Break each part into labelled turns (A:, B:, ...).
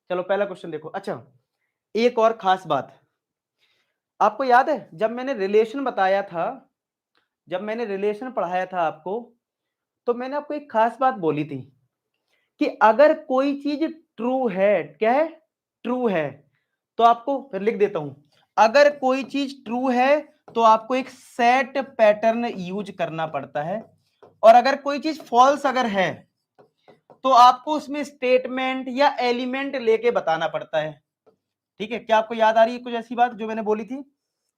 A: चलो पहला क्वेश्चन देखो। अच्छा, एक और खास बात, आपको याद है जब मैंने रिलेशन बताया था, जब मैंने रिलेशन पढ़ाया था आपको, तो मैंने आपको एक खास बात बोली थी कि अगर कोई चीज ट्रू है, क्या है, ट्रू है, तो आपको फिर लिख देता हूं, अगर कोई चीज ट्रू है तो आपको एक सेट पैटर्न यूज करना पड़ता है, और अगर कोई चीज फॉल्स अगर है तो आपको उसमें स्टेटमेंट या एलिमेंट लेके बताना पड़ता है। ठीक है, क्या आपको याद आ रही है कुछ ऐसी बात जो मैंने बोली थी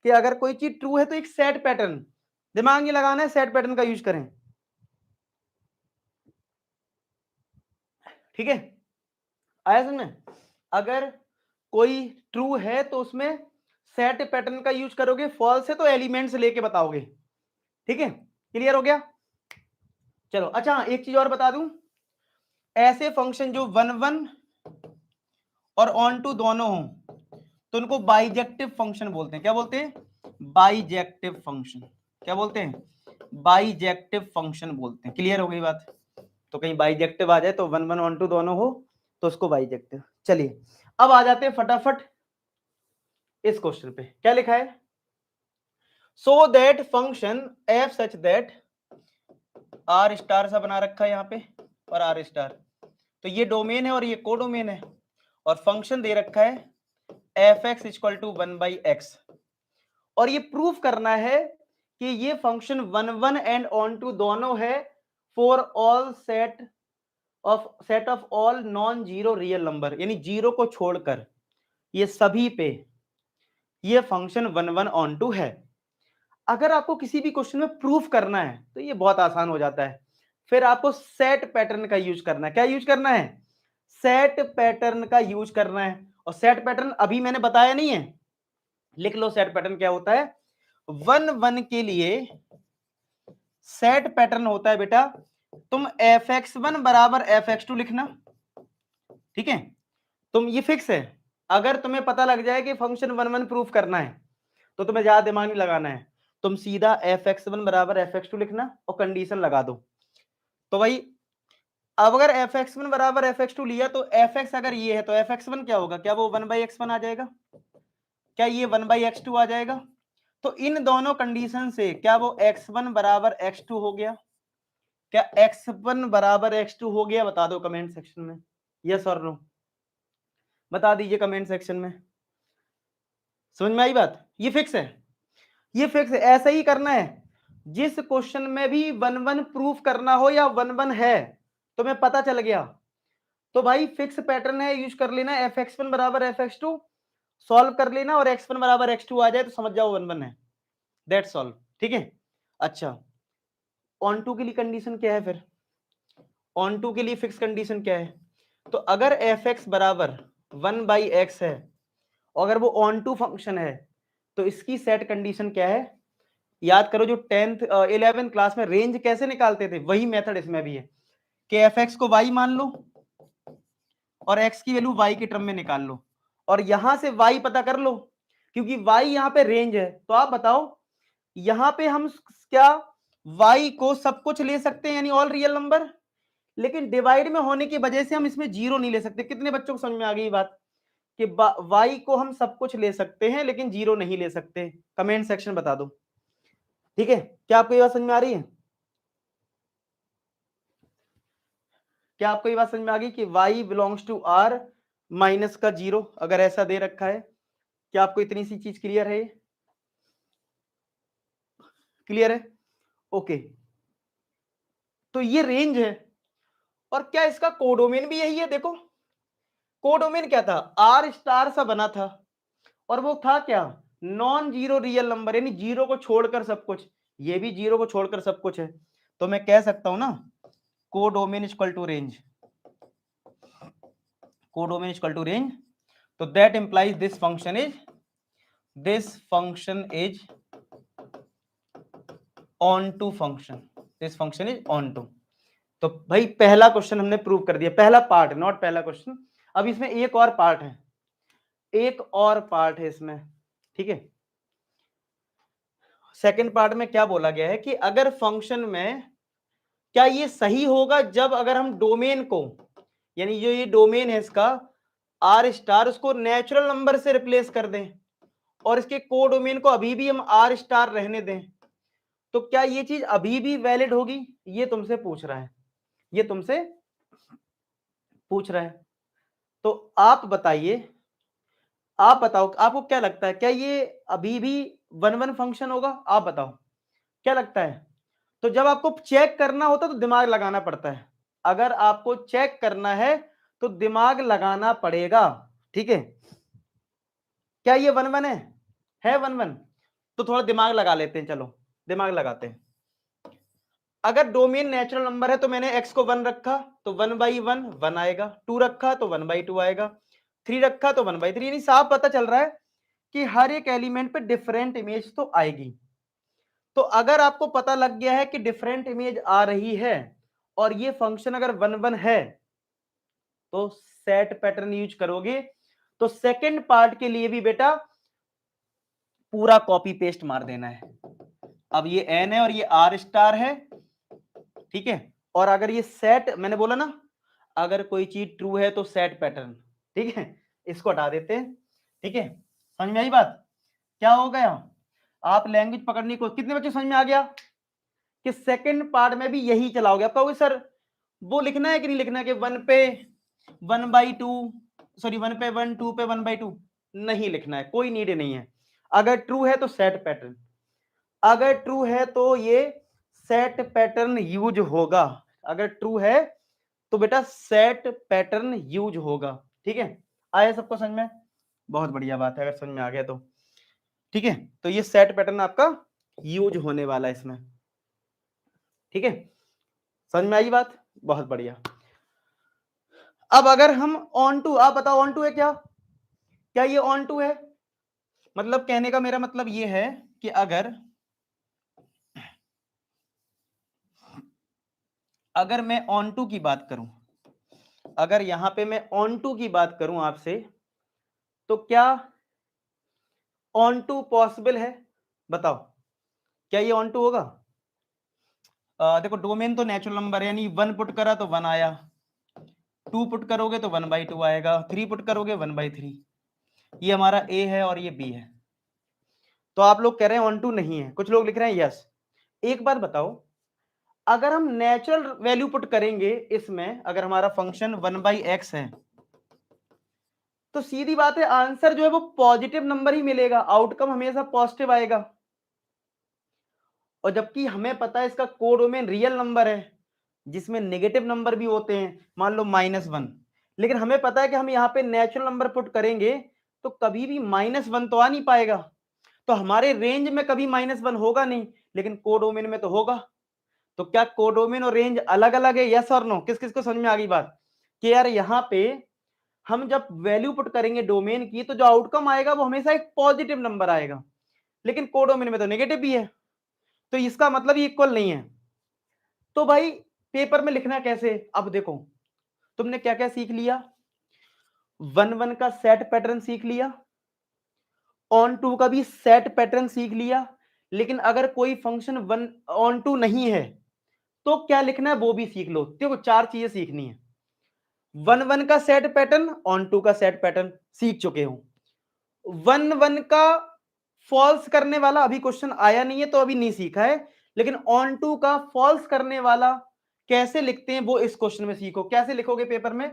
A: कि अगर कोई चीज ट्रू है तो एक सेट पैटर्न, दिमाग ये लगाना है, सेट पैटर्न का यूज करें। ठीक है, आया समझ में? अगर कोई ट्रू है तो उसमें सेट पैटर्न का यूज करोगे, फॉल्स है तो एलिमेंट्स लेके बताओगे। ठीक है, क्लियर हो गया? चलो, अच्छा एक चीज और बता दूं, ऐसे फंक्शन जो वन वन और ऑन टू दोनों हो तो उनको बाइजेक्टिव फंक्शन बोलते हैं। क्या बोलते हैं? Bijective function. क्या बोलते हैं? बाइजेक्टिव फंक्शन बोलते हैं। क्लियर हो गई बात? तो कहीं बाइजेक्टिव आ जाए तो वन वन ऑन टू दोनों हो तो उसको बाइजेक्टिव। चलिए अब आ जाते हैं फटाफट इस क्वेश्चन पे। क्या लिखा है? So that function f such that, R star सा बना रखा है यहाँ पे और आर स्टार, तो ये डोमेन है और ये को डोमेन है, और फंक्शन दे रखा है F x equal to 1/x, और ये प्रूफ करना है कि ये function one one and onto दोनों है for all set of all non zero real number, यानी जीरो को छोड़कर ये सभी पे ये function one one onto है। अगर आपको किसी भी क्वेश्चन में प्रूफ करना है तो ये बहुत आसान हो जाता है, फिर आपको सेट पैटर्न का यूज करना है। क्या यूज करना है? सेट पैटर्न का यूज करना है। और सेट पैटर्न अभी मैंने बताया नहीं है, लिख लो सेट पैटर्न क्या होता है। वन वन के लिए सेट पैटर्न होता है बेटा, तुम एफ एक्स वन बराबर एफ एक्स टू लिखना। ठीक है, तुम ये फिक्स है, अगर तुम्हें पता लग जाए कि फंक्शन वन वन प्रूफ करना है तो तुम्हें ज्यादा दिमाग नहीं लगाना है, तुम सीधा एफ एक्स वन बराबर एफ एक्स टू लिखना और कंडीशन लगा दो। तो भाई अब अगर एफ एक्स वन बराबर एफ एक्स टू लिया तो एफ एक्स अगर ये है तो एफ एक्स वन क्या होगा? क्या वो वन बाई एक्स वन आ जाएगा? क्या ये वन बाई एक्स टू आ जाएगा? तो इन दोनों कंडीशन से क्या वो x1 बराबर x2 हो गया? क्या x1 बराबर x2 हो गया? बता दो कमेंट सेक्शन में, यस और नो बता दीजिए कमेंट सेक्शन में। समझ में आई बात? ये फिक्स है, ये फिक्स है, ऐसा ही करना है। जिस क्वेश्चन में भी वन वन प्रूफ करना हो या वन वन है तुम्हें पता चल गया तो भाई फिक्स पैटर्न है, यूज कर लेना, एफ एक्स वन बराबर एफ एक्स टू सॉल्व कर लेना, और एक्स वन बराबर एक्स टू आ जाए तो समझ जाओ वन वन है, दैट्स ऑल। ठीक है, अच्छा ऑन टू के लिए कंडीशन क्या है? फिर ऑन टू के लिए फिक्स कंडीशन क्या है? तो अगर एफ एक्स बराबर वन बाई एक्स है और अगर वो ऑन टू फंक्शन है तो इसकी सेट कंडीशन क्या है? याद करो जो 10th 11th क्लास में रेंज कैसे निकालते थे, वही मेथड इसमें भी है कि एफ एक्स को वाई मान लो और एक्स की वैल्यू वाई के टर्म में निकाल लो, और यहां से वाई पता कर लो, क्योंकि वाई यहां पे रेंज है। तो आप बताओ यहां पे हम क्या वाई को सब कुछ ले सकते हैं यानी ऑल रियल नंबर, लेकिन डिवाइड में होने की वजह से हम इसमें जीरो नहीं ले सकते। कितने बच्चों को समझ में आ गई बात कि वाई को हम सब कुछ ले सकते हैं लेकिन जीरो नहीं ले सकते? कमेंट सेक्शन बता दो। ठीक है, क्या आपको ये बात समझ में आ रही है? क्या आपको ये बात समझ में आ गई कि y belongs to r minus का जीरो अगर ऐसा दे रखा है? क्या आपको इतनी सी चीज क्लियर है? क्लियर है? ओके, तो ये रेंज है, और क्या इसका कोडोमेन भी यही है? देखो कोडोमेन क्या था, आर स्टार सा बना था, और वो था क्या? नॉन जीरो रियल नंबर, यानी जीरो को छोड़कर सब कुछ, ये भी जीरो को छोड़कर सब कुछ है। तो मैं कह सकता हूं ना codomain equal to range, codomain equal to range, तो that implies this function is onto function, this function is onto. तो भाई पहला क्वेश्चन हमने प्रूव कर दिया, पहला पार्ट, नॉट पहला क्वेश्चन, अब इसमें एक और पार्ट है, एक और पार्ट है इसमें। ठीक है, सेकंड पार्ट में क्या बोला गया है कि अगर फंक्शन में, क्या ये सही होगा जब अगर हम डोमेन को, यानी जो ये डोमेन है इसका आर स्टार, उसको नेचुरल नंबर से रिप्लेस कर दें और इसके कोडोमेन को अभी भी हम आर स्टार रहने दें, तो क्या ये चीज अभी भी वैलिड होगी? ये तुमसे पूछ रहा है, ये तुमसे पूछ रहा है। तो आप बताइए, आप बताओ, आपको क्या लगता है, क्या ये अभी भी 1-1 फंक्शन होगा? आप बताओ क्या लगता है। तो जब आपको चेक करना होता है तो दिमाग लगाना पड़ता है, अगर आपको चेक करना है तो दिमाग लगाना पड़ेगा, ठीक है। क्या ये 1-1 है 1-1? तो थोड़ा दिमाग लगा लेते हैं, चलो दिमाग लगाते हैं। अगर डोमेन नेचुरल नंबर है तो मैंने x को 1 रखा तो 1/1 1 आएगा, 2 रखा तो 1/2 आएगा, 3 रखा तो 1/3, यानी साफ पता चल रहा है कि हर एक एलिमेंट पे डिफरेंट इमेज तो आएगी। तो अगर आपको पता लग गया है कि डिफरेंट इमेज आ रही है और ये फंक्शन अगर 1-1 है तो सेट पैटर्न यूज करोगे, तो सेकंड पार्ट के लिए भी बेटा पूरा कॉपी पेस्ट मार देना है। अब ये n है और ये r स्टार है, ठीक है। और अगर ये सेट, मैंने बोला ना अगर कोई चीज ट्रू है तो सेट पैटर्न, ठीक है, इसको हटा देते हैं, ठीक है। समझ में आई बात? क्या हो गया, आप लैंग्वेज पकड़ने को, कितने बच्चे समझ में आ गया कि सेकंड पार्ट में भी यही चलाओगे? आप कहोगे सर वो लिखना है कि नहीं लिखना है कि 1 पे 1/2, सॉरी 1 पे 1, 2 पे 1/2, नहीं लिखना है, कोई नीड नहीं है। अगर ट्रू है तो सेट पैटर्न, अगर ट्रू है तो ये सेट पैटर्न यूज होगा, अगर ट्रू है तो बेटा सेट पैटर्न यूज होगा, ठीक है। आया सबको समझ में? बहुत बढ़िया बात है, अगर समझ में आ गया तो ठीक है। तो ये सेट पैटर्न आपका यूज होने वाला है इसमें, ठीक है। समझ में आई बात? बहुत बढ़िया। अब अगर हम ऑन टू, आप बताओ ऑन टू है क्या? क्या ये ऑन टू है? मतलब कहने का मेरा मतलब ये है कि अगर मैं ऑन टू की बात करूं, अगर यहां पे मैं ऑन टू की बात करूं आपसे, तो क्या ऑन टू पॉसिबल है? बताओ क्या ये ऑन टू होगा? देखो डोमेन तो नेचुरल नंबर है, यानी 1 पुट करा तो 1 आया, 2 पुट करोगे तो 1/2 आएगा, 3 पुट करोगे 1/3। ये हमारा ए है और ये बी है। तो आप लोग कह रहे हैं ऑन टू नहीं है, कुछ लोग लिख रहे हैं यस। एक बात बताओ, अगर हम नेचुरल वैल्यू पुट करेंगे इसमें, अगर हमारा फंक्शन 1/x है तो सीधी बात है आंसर जो है वो पॉजिटिव नंबर ही मिलेगा, आउटकम हमेशा पॉजिटिव आएगा। और जबकि हमें पता है इसका कोडोमेन रियल नंबर है जिसमें नेगेटिव नंबर भी होते हैं, मान लो -1, लेकिन हमें पता है कि हम यहाँ पे नेचुरल नंबर पुट करेंगे तो कभी भी -1 तो आ नहीं पाएगा, तो हमारे रेंज में कभी -1 होगा नहीं, लेकिन कोडोमेन में तो होगा। तो क्या कोडोमेन और रेंज अलग अलग है? यस और नो? किस किस को समझ में आ गई बात कि यार यहाँ पे हम जब वैल्यू पुट करेंगे डोमेन की तो जो आउटकम आएगा वो हमेशा एक पॉजिटिव नंबर आएगा, लेकिन कोडोमेन में तो नेगेटिव भी है, तो इसका मतलब ये इक्वल नहीं है। तो भाई पेपर में लिखना कैसे? अब देखो तुमने क्या क्या सीख लिया, 1-1 का सेट पैटर्न सीख लिया, ऑन टू का भी सेट पैटर्न सीख लिया, लेकिन अगर कोई फंक्शन ऑन टू नहीं है तो क्या लिखना है वो भी सीख लो। देखो 4 चीजें सीखनी है, 1-1 का सेट पैटर्न, ऑन टू का सेट पैटर्न सीख चुके हो, 1-1 का फॉल्स करने वाला अभी क्वेश्चन आया नहीं है तो अभी नहीं सीखा है, लेकिन ऑन टू का फॉल्स करने वाला कैसे लिखते हैं वो इस क्वेश्चन में सीखो। कैसे लिखोगे पेपर में,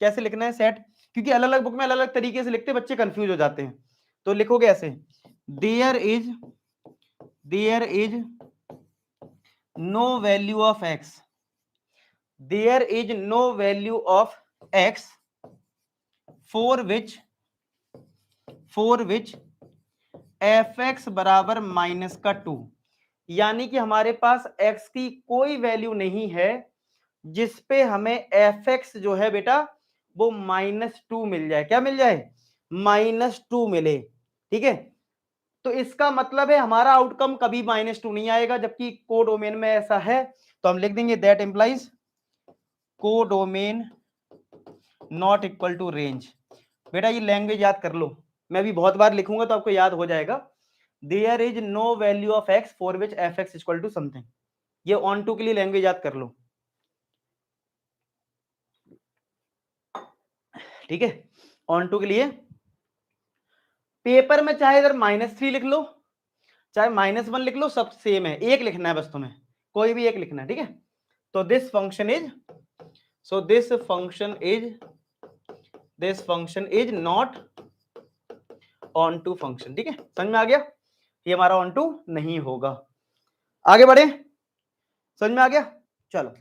A: कैसे लिखना है सेट, क्योंकि अलग अलग बुक में अलग अलग तरीके से लिखते, बच्चे कंफ्यूज हो जाते हैं। तो लिखोगे ऐसे, there is no value of x, there is no value of x for which f x बराबर -2, यानी कि हमारे पास x की कोई वैल्यू नहीं है जिसपे हमें एफ एक्स जो है बेटा वो -2 मिल जाए। क्या मिल जाए? -2 मिले, ठीक है। तो इसका मतलब है हमारा आउटकम कभी -2 नहीं आएगा, जबकि कोडोमेन में ऐसा है, तो हम लिख देंगे that implies codomain not equal to range. बेटा ये लैंग्वेज याद कर लो, मैं भी बहुत बार लिखूंगा तो आपको याद हो जाएगा। There is no value of x for which f x equal to something, ये ऑन टू के लिए लैंग्वेज याद कर लो। ठीक है, ऑन टू के लिए पेपर में चाहे इधर -3 लिख लो चाहे -1 लिख लो, सब सेम है, एक लिखना है बस तुम्हें, कोई भी एक लिखना है, ठीक है। तो this function is not onto function, ठीक है, समझ में आ गया, ये हमारा ऑन टू नहीं होगा। आगे बढ़े, समझ में आ गया, चलो।